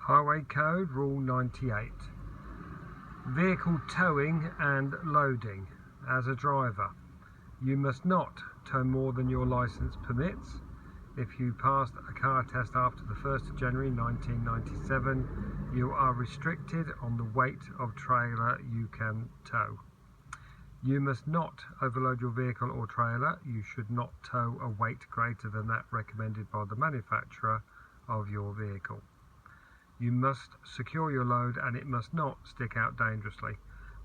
Highway Code Rule 98. Vehicle towing and loading. As a driver, you must not tow more than your licence permits. If you passed a car test after the 1st of January 1997, you are restricted on the weight of trailer you can tow. You must not overload your vehicle or trailer. You should not tow a weight greater than that recommended by the manufacturer of your vehicle. You must secure your load and it must not stick out dangerously.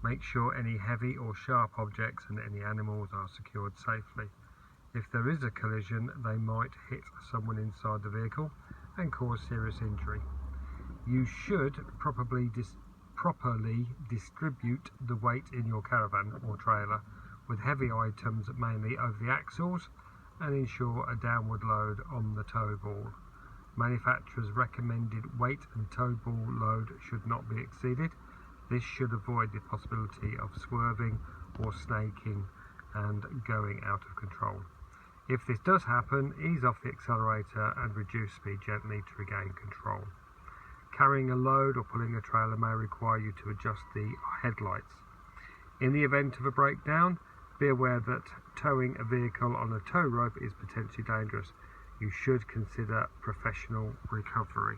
Make sure any heavy or sharp objects and any animals are secured safely. If there is a collision, they might hit someone inside the vehicle and cause serious injury. You should properly distribute the weight in your caravan or trailer, with heavy items mainly over the axles, and ensure a downward load on the tow ball. Manufacturer's recommended weight and tow ball load should not be exceeded. This should avoid the possibility of swerving or snaking and going out of control. If this does happen, ease off the accelerator and reduce speed gently to regain control. Carrying a load or pulling a trailer may require you to adjust the headlights. In the event of a breakdown, be aware that towing a vehicle on a tow rope is potentially dangerous. You should consider professional recovery.